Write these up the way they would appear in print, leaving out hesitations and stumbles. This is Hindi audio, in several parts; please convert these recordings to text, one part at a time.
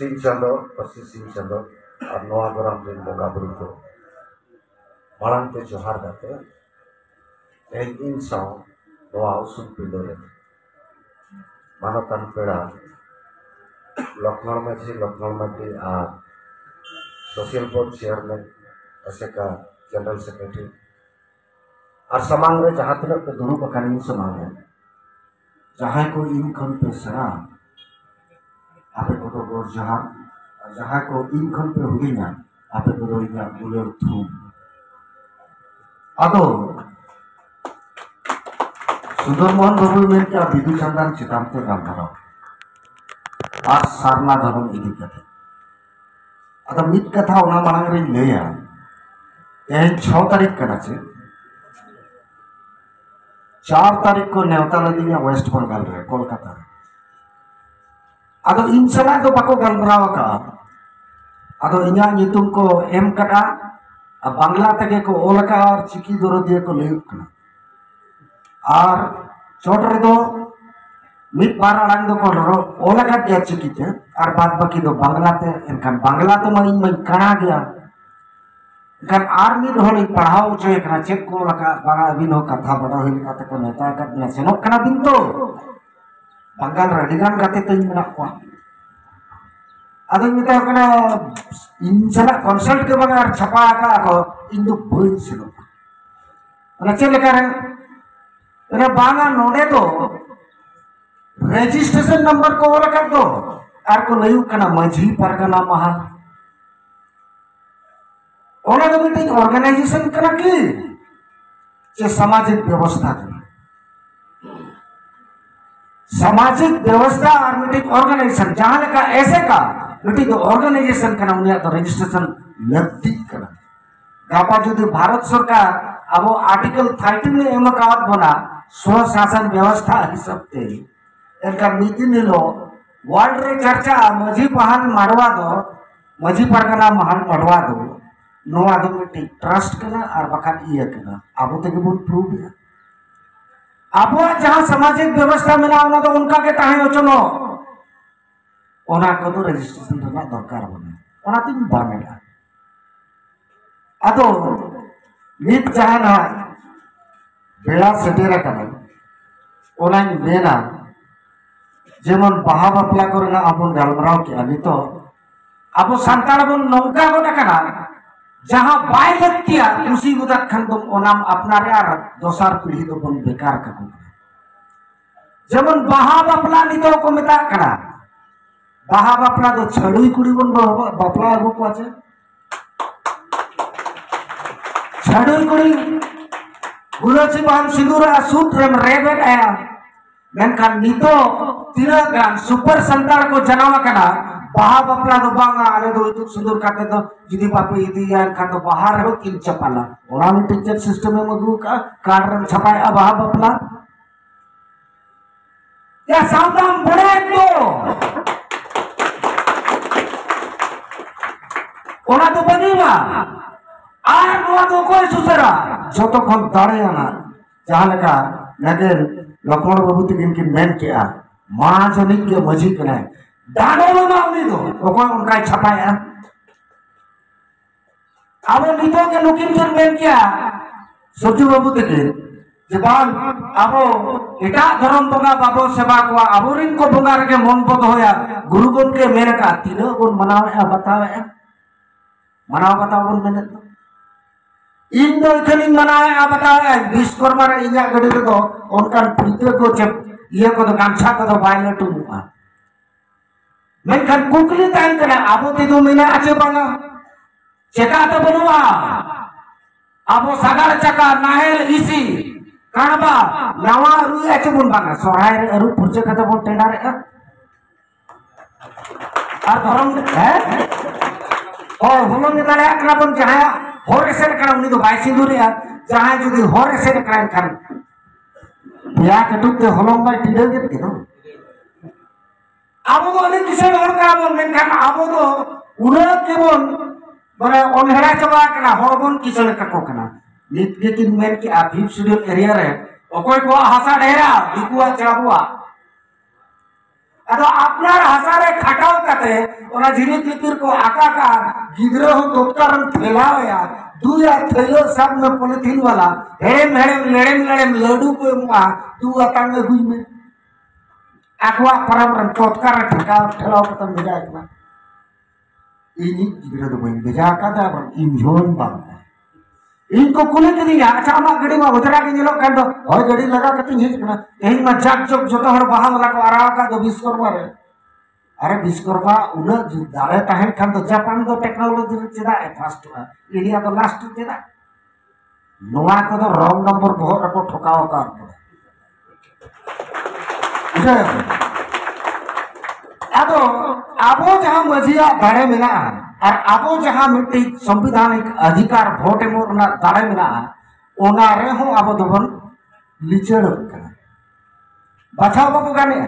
सिंह चंदो पसी सिंह चंदो और नवा गोराम दिन बोगा बुरु को मांग ते जोहार करते एक इंसान नवा उसूल पिंडोरे मानवतान पेड़ा लखनऊ में आ सोशल बोर्ड चेयरमैन असेका जनरल सेक्रेटरी और समांग में जहाँ तक पे दुरुप अकानी समांग है जहाँ को इन खन पे सरा आपे को तो गोर जहाँ को इन खन पे हुई ना आपे को तो इन्हें बुलेर थू अतो सुधर मोहन बाबू में क्या विधु चंदन चितामते काम करो आज सारना धर्म इदी कथे अतो मित कथा उना मांग रही ले यार यह 6 तारीख का नाचे 4 तारीख को नेवता नदी में वेस्ट बंगाल रहे कोलकाता रे अदो इन समय तो बाको गलमराव का अदो इन्या नितुम को एम कटा अब बांग्ला तक को ओलका और चिकी दोरो दिए को लेक कना और छोट रे दो मित बार अड़ंग दो को ओलका दिया चिकी ते और बाद बाकी दो बांग्ला ते इनका बांग्ला तो मैं कना गया kan army doholi pahau coy kana cek ko laka banga bino katha bada hil kata ko neta kat na senok kana binto bangal radigan kate to menak ko adon mita kana insana consult ke banga chapa ka ko indu boi sino ana cek lekare ena banga node to registration number ko laka do ar ko layu kana majhi pargana mahal organisation करा की सामाजिक व्यवस्था सामाजिक व्यवस्था और मीटिंग ऑर्गेनाइजेशन जहां का ऐसे का मीटिंग ऑर्गेनाइजेशन करना उन्हें तो रजिस्ट्रेशन लगती करना गापा जो भारत सरकार अब आर्टिकल 30 में एमकावत बना स्वशासन व्यवस्था हिसाब से इनका नीति नीलो वर्ल्ड रे चर्चा मजी पहाड़ मारवा दो मजी परगना महल मरवा दो नोआ दो मिट्टी ट्रस्ट करना और बखान ये करना अब तो के बहुत प्रूव है अब जहां सामाजिक व्यवस्था में ना होना तो उनका के ताहे चलो ओना को तो रजिस्ट्रेशन करना दरकार बने ओना तीन बानेला अदो नित जहां ना बेड़ा सेटेरा करना ओना बेना जेमन बाहा बापला करना अपन गलमराव के अभी तो अब संतान बन नौका गोटा करना जहां बाय लगतिया उसी गुदक खन तो ओनाम अपना यार दोसर पीढ़ी तो बन बेकार का जमन बाहा बापला नितो को मेता करा बाहा बापला तो छड़ुई कुड़ी बन बापला अगु को আছে छड़ुई कुड़ी गुलोची बाम सिंदूर सूट रेम रेबेट आया मेनखान नितो तीना गान सुपर संतान को जनावा कना बाहा बापला दो बांगा आले दो इतुक सुंदर काटे दो जिदी पापे इदी यान का तो बाहर हो किन चपाला ओना में टीचर सिस्टम में मधु का कार्ड छपाया बाहा बापला या सावधान बड़े तो ओना तो बनीवा आर नोआ तो कोई सुसरा जो तो खन दाड़े आना जहां लगा नगर लखनऊ बाबू तिन की मेन किया महाजनिक के मजी कना दानो में मामली दो कोई उनका छपाया अब नीतो के नुकिन जन मेन किया सब्जी बाबू तक जबान अब एटा धर्म बंगा बाबू सेवा को अबोरिन को बंगा रे मन पद होया गुरु गुण के मेरे का तीनो गुण मनावे बतावे मनाव बताओ गुण मेने इन दो इखनी मनावे बतावे विश्वकर्मा रे इया गडी रे दो उनका प्रीते को जब ये को तो गांछा को तो वायलेट हुआ मेनखान कुकली तान कना आबो ते दो महीना आचे बांगा चेका तो बनुआ आबो सागार चका नाहेल इसी कानबा नवा रुई आचे बन बांगा सोहाय रे अरु पुरचे कते बन टेंडा रे और धर्म है और हम ने ताले कना बन जहां होर एसेन कना उनी तो बाय सिंदूर या जहां जुदी होर एसेन कना खान बिया कटुते होलम बाय टिडे के तो अब तो अनेक किसी और का बोल में kan अब तो उन्हें केवल बने ओनहेरा चबा कना होबन किसी ने kako कना नित के तीन मेन के आफिफ स्टूडियो एरिया रे ओकोय को हासा ढेरा दिकुआ चाबुआ अदो अपनार हसारे खटाव कते ओना झिरिक लिपिर को आका का गिद्रो हो तोटकारन थेलाया दुया थेलो सब में पॉलिथीन वाला हेड़ेम हेड़ेम लेड़ेम लेड़ेम लड्डू को मुआ तू अतांग गुई में akwa परम तोटकार ठकाव ठेलाव कतम बेजा एकना ini गिद्रो तो बइन बेजा कादा इंजन बांग इनको कुले के दिया अच्छा आमा गड़ी में उतरा के जेलो कान दो होय गड़ी लगा के हिज कना एही में जाक जोक जोतो हर बाहा वाला को आरा का दो विश्वकर्मा रे अरे विश्वकर्मा उन दाड़े ताहेन खान दो जापान दो टेक्नोलॉजी रे चेदा फास्ट हुआ इंडिया तो लास्ट चेदा नोआ को तो रॉन्ग नंबर बहुत रको ठोकाव का अदो आबो जहां मजिया दाड़े मिला और आबो जहां मिट्टी संविधानिक अधिकार वोट एमो ना दाड़े मिला ओना रे हो आबो दोबन लिचड़ कना बाछाव बाबू गाने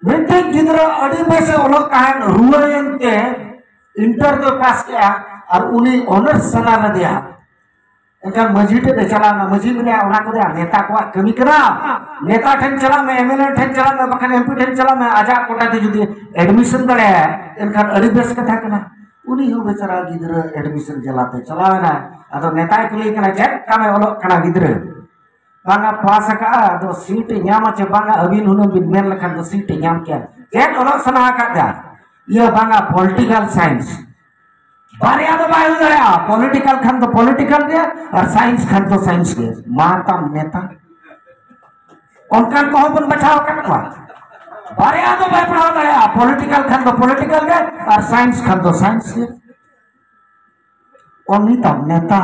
मिट्टी गिद्रा अड़ी में से ओलो काहन रुएन के इंटर दो पास किया और उन्हें ऑनर्स सना न दिया एनका मजी ते चला ना मजी में ओना को दिया नेता को कमी करा नेता ठन चला में एमएलए ठन चला में बखन एमपी ठन चला में आजा कोटा दे जुदी एडमिशन दड़े एनका अड़ी बेस कथा कना उनी हो बेचारा गिद्रा एडमिशन चलाते चलावे ना अदो नेता के लिए कना चेक कामे ओलो कना गिद्रा बांगा पास का दो सीट न्याम चे बांगा अबिन हुन बिन मेन लखन दो सीट न्याम क्या चेक ओलो सना का दा ये बांगा पॉलिटिकल साइंस बारिया तो बाय उदया पॉलिटिकल खान तो पॉलिटिकल के और साइंस खान तो साइंस के माता नेता उनका को बन बचाव करवा बारिया तो बाय पढ़ा दया पॉलिटिकल खान तो पॉलिटिकल के और साइंस खान तो साइंस के और नीता नेता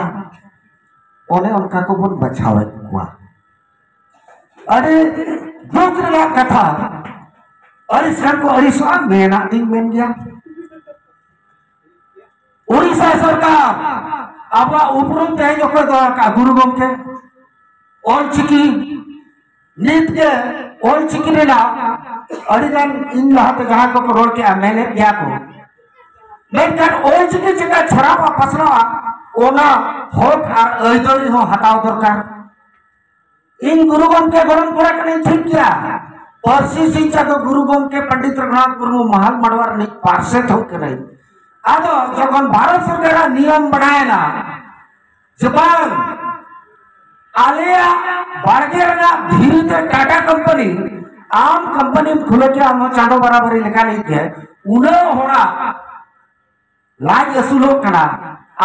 ओने उनका को बन बचाव हुआ अरे दूसरा कथा अरिसन को अरिसवा मेना दिन मेन गया उड़ीसा सरकार अब उपरुम तेज का गुरु गमके ऑलचिकी नीत के ऑलचिकी रे ना अड़ीगान इन लहाते जहां को रोड के मैंने गया को लेकिन ऑलचिकी चिका छरावा पसरा ओना होट और अइदरी हो हटाव दरकार इन गुरु गमके गरम पड़ा कने ठीक किया परसी शिक्षा तो गुरु गमके पंडित रघुनाथ मुर्मू महाल मडवार ने पार्षद हो के रही आदो जखन भारत सरकार नियम बनाए ना जापान आलिया बारगेरना धीरे टाटा कंपनी आम कंपनी खुले के हम चांदो बराबरी लेखा नहीं के उन होना लाज असुलो कना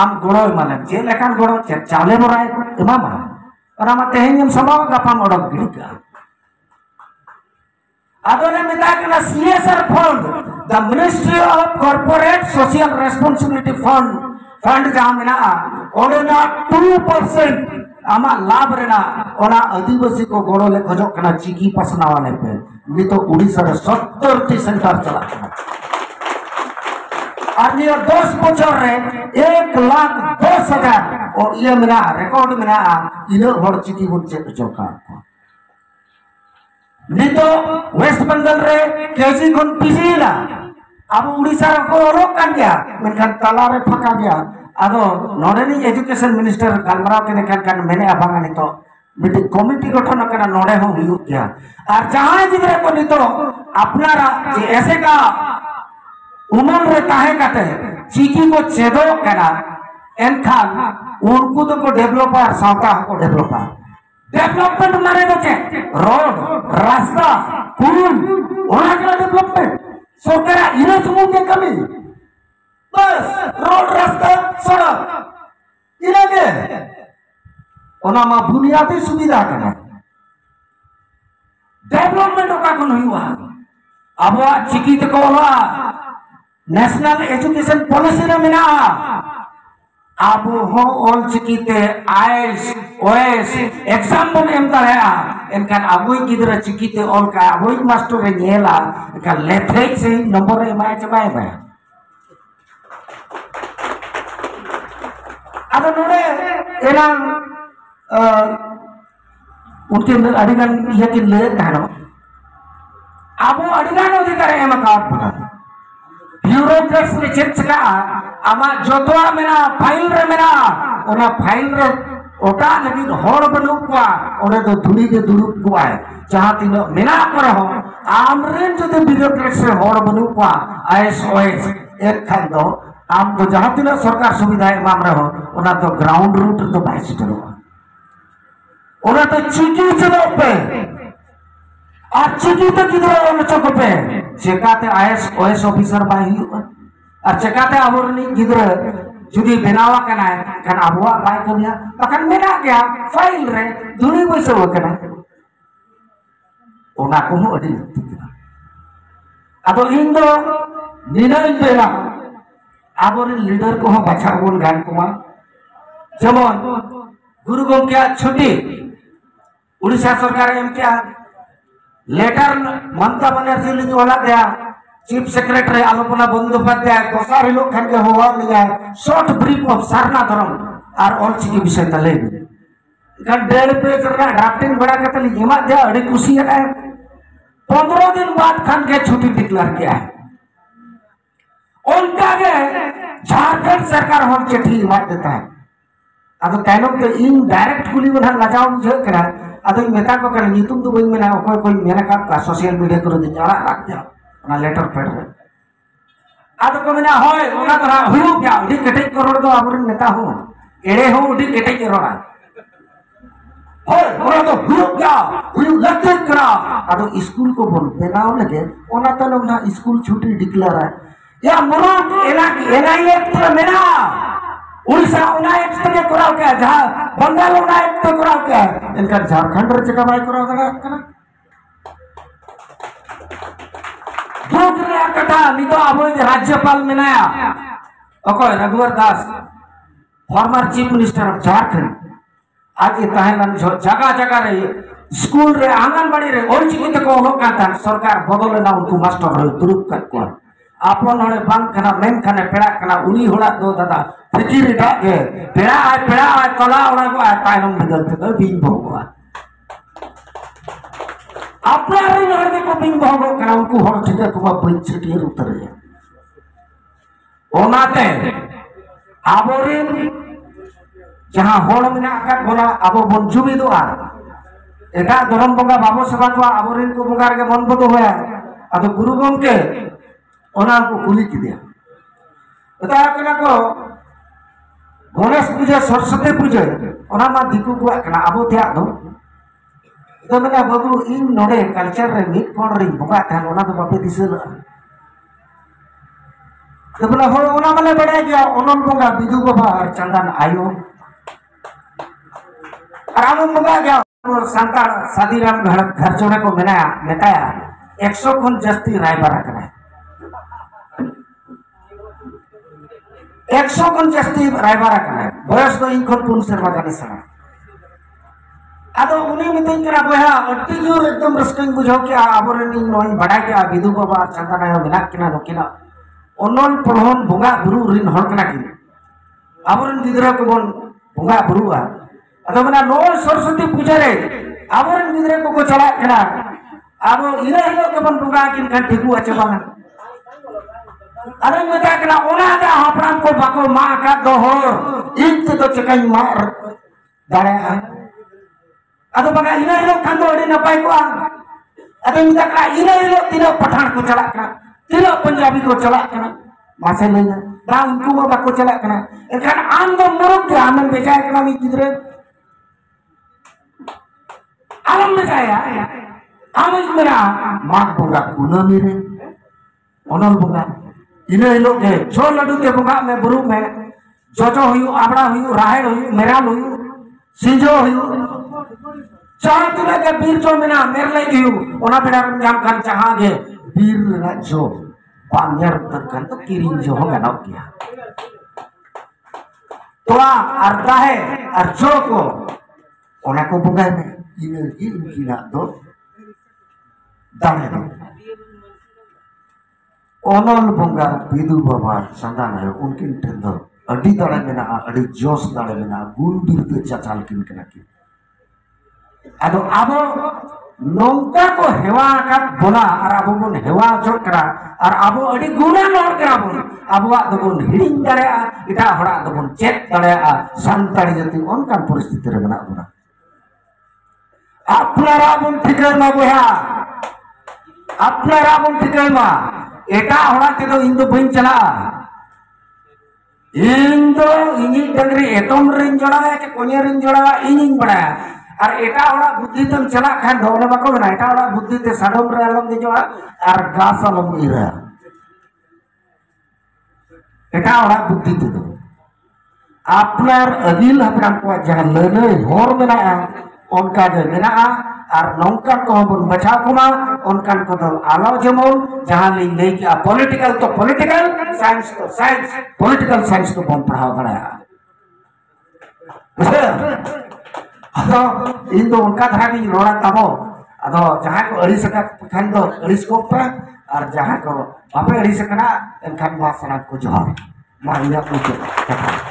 आम गोड़ो माने जे लेखान गोड़ो चाले बराय एमामा और आम तेहेन सभाव गपाम ओडक गिड़का आदोने मिता कना CSR fund the ministry of corporate social responsibility fund जहां मेना ओडेना 2% आमा लाभ रेना ओना आदिवासी को गोड़ो ले खजो कना चिकी पसना वाले पे नी तो उड़ीसा रे 70 टी सेंटर चला और ये 10 बछर रे 1,10,000 और ये मेना रिकॉर्ड मेना इनो हर चिकी बुचे जोका नी तो वेस्ट बंगाल रे केजी खन पिसीला अब उड़ीसा को रोक कर गया मेनखान तला रे फका गया आदो नोडेनी एजुकेशन मिनिस्टर गलमराव के नेखान कान मेने अबांगा नि तो मिटी कमिटी गठन करना नोडे हो हुई गया और जहां जिधर को नि तो अपनारा जे ऐसे का उमर रे काहे काटे चीकी को चेदो करा एनखान उनको तो को डेवलपर सावता को डेवलपर डेवलपमेंट माने तो रोड रास्ता पुल ओना का डेवलपमेंट सरकार इने सुमुंग के कमी बस रोड रास्ता सड़क इने के ओना मा बुनियादी सुविधा कना डेवलपमेंट का कोन हुआ अब चिकी तो कोला नेशनल एजुकेशन पॉलिसी रे मेना अब हो ऑल चिकीते आईएस ओएस एग्जाम बन एम दया एनकान अबोई गिदरा चिकीते ऑल का अबोई मास्टर रे नेला का लेथरे से नंबर रे माय चबाय बा अब नोडे एना उनके अडिगान ये के ले धानो अब अडिगान अधिकार एम का ब्यूरोक्रेट्स ने चेक का आमा जोतवा मेना फाइल रे मेना ओना फाइल रे ओटा लगी होड़ बनु को ओने तो धुड़ी के दुरुप को आए जहां तीन मेना पर हो आमरेन जो ब्यूरोक्रेट से हर बनू को ISOS एक खान दो आम तो जहां तीन सरकार सुविधा एमाम रहो ओना तो ग्राउंड रूट तो बाय सेटलो ओना तो चिकी चलो पे और चिकी तो किधर ओना चको पे चेकाते ISOS ऑफिसर बाय हुआ और चेकाते आबोरनी गिदरा जुदी बेनावा कना kan abuak baik kemia bahkan mena dia file re duni boy sewa kena ona kumu adi ado indo ninai bela aborin leader ko bacha bon gan kuma jemon guru gomke छुट्टी उड़ीसा सरकार एम क्या लेटर ममता बनर्जी लिखने वाला दिया चीफ सेक्रेटरी आलोपना बंदोपाध्याय दसार लोग खान के हुआ लिया शॉर्ट ब्रीफ ऑफ सारना धर्म और ऑल चिकी विषय तले kan 1.5 पेज का ड्राफ्टिंग बड़ा करते लिए जमा दिया अड़ी खुशी है 15 दिन बाद खान के छुट्टी डिक्लेयर किया है उनका के झारखंड सरकार हम चिट्ठी मार देता है अब कहनो के इन डायरेक्ट कुली बना लगाओ मुझे करा अब मेता को कर नीतुम तो वही में ना कोई मेरा का सोशल मीडिया करो दिन जरा रख दिया ना लेटर पेड रे आदो को मेना होय ओना तो हुयु क्या उडी केटे करोड़ दो आबुर नेता हो एड़े हो उडी केटे करोड़ होय ओना तो हुयु क्या हुयु लगते करा आदो स्कूल को बोल बेनाव लगे ओना तो ना स्कूल छुट्टी डिक्लेयर है या मरो एना ये तो मेना उड़ीसा ओना एक तक कराओ क्या जहां बंगाल ओना एक तक कराओ क्या इनका झारखंड रे जगह बाय कराओ करा कथा नितो अब राज्यपाल मेनाया ओको Raghubar Das former chief minister of Jharkhand आज ये तहलन जगह जगह रे स्कूल रे आंगनबाड़ी रे ओल चिकी तक हो काता सरकार बदले ना उनको मास्टर रे दुरुप कर को आपन हणे बांग कना मेन खाने पेड़ा कना उनी होला दो दादा फिकिर डाके पेड़ा आ तला ओना को तायनम बदल तो बिन भोगवा अपना रे नहर को बिन भोगो कना उनको हर ठीक है तुम बई छटिए उतर है ओनाते आबोरिन जहां होड़ में आकात बोला आबो बन जुमिदोआ एटा धर्म बंगा बाबो सभा तो आबोरिन को बंगार के मन बदो होया अतो गुरु गमके ओना को कुली की दिया बता कना को गणेश पूजा सरस्वती पूजा ओना मा दिकु को कना आबो थिया दो तो मैंने बाबू इन नोडे कल्चर रे मिट कोन रे बंगा थान ओना तो बापे दिसल तो बोला हो ओना माने बड़े गया ओनन बंगा बिदु बाबा और चंदन आयो आराम बंगा गया और संतान सादीराम घर छोड़े को मेनाया नेताया 100 गुण जस्ती रायबारा करा 100 गुण जस्ती रायबारा करा बयस तो इनकोन पुन शर्मा गाने सना आदो उनी मिथिन करा बया अट्टी जोर एकदम रस्किंग बुझो के आबोरनी नोई बड़ा के बिदु बाबा चंदन आयो मिना किना नोकिना ओनन पढ़न बुंगा बुरु रिन हर कना कि आबोरन गिदरा को बन बुंगा बुरुआ अदो मना नो सरस्वती पूजा रे आबोरन गिदरा को चला कना आबो इना हिलो के बन बुंगा किन खान ठिकु आचे बांगा अरे मजा कना ओना दा हपराम को बाको मा का दोहर इन तो चकाई मार दारे अदो बगा इना हिलो खान दो अड़ी नपाई को अदो मिदा का इना हिलो तीनो पठान को चला कना तीनो पंजाबी को चला कना मासे लेना बा उनको बाको चला कना एखान आम दो मुरुक के आमन बेचाय कना मी गिदरे आलम बेचाया आमन मेरा मां बोगा कुना मेरे ओनल बोगा इने हिलो के छो लड्डू के बोगा में बुरु में जोजो हुई आबड़ा हुई राहेड़ हुई मेराल हुई सिंजो हुई चार तुले के बीर जो मिना मेर ले गयु ओना बेड़ा जाम खान चाहा गे बीर ना जो बांगर तकन तो किरिन जो होगा ना किया तो अर्धा है अर्जो को ओना को बुगा में इनकी ना दो दाने दो ओनल बुंगा बिदु बाबा संदान है उनकी ठंडो अड़ी दाड़े में ना अड़ी जोश दाड़े में ना गुल बिरते चाचाल किन कना की अदो आबो नौका को हेवा का बोला और आबो बन हेवा जो करा और आबो अड़ी गुना नोर करा बन आबो दो बन हिडिंग दाड़े इटा हड़ा दो बन चेक दाड़े संताड़ी जति उनका परिस्थिति रे बना बना अपना बन फिकर ना बोया अपनारा बन ठिकायमा एटा हड़ा तेदो इन दो बइन चला इन दो इनी डंगरी एतम रिन जोड़ा के कोनिया रिन जोड़ा इन बड़ा और एटा हड़ा बुद्धि तम चला खान ढोले बाको बना एटा हड़ा बुद्धि ते साडम रे आलम दे जोड़ा और गास आलम इरा एटा हड़ा बुद्धि ते अपनार अगिल हपराम को जहां लने होर मेना उनका जो मेना और नौकर को हम बचा कुमा उनका को तो आलो जमोल जहां ले कि पॉलिटिकल तो पॉलिटिकल साइंस तो साइंस पॉलिटिकल साइंस तो बम पढ़ाओ पड़ा अदो इन दो उनका धागी रोड़ा तबो अदो जहां को अड़ी सका खान दो अड़ी को पे और जहां को बापे अड़ी सकना एनखान भाषण को जोहार मा इना को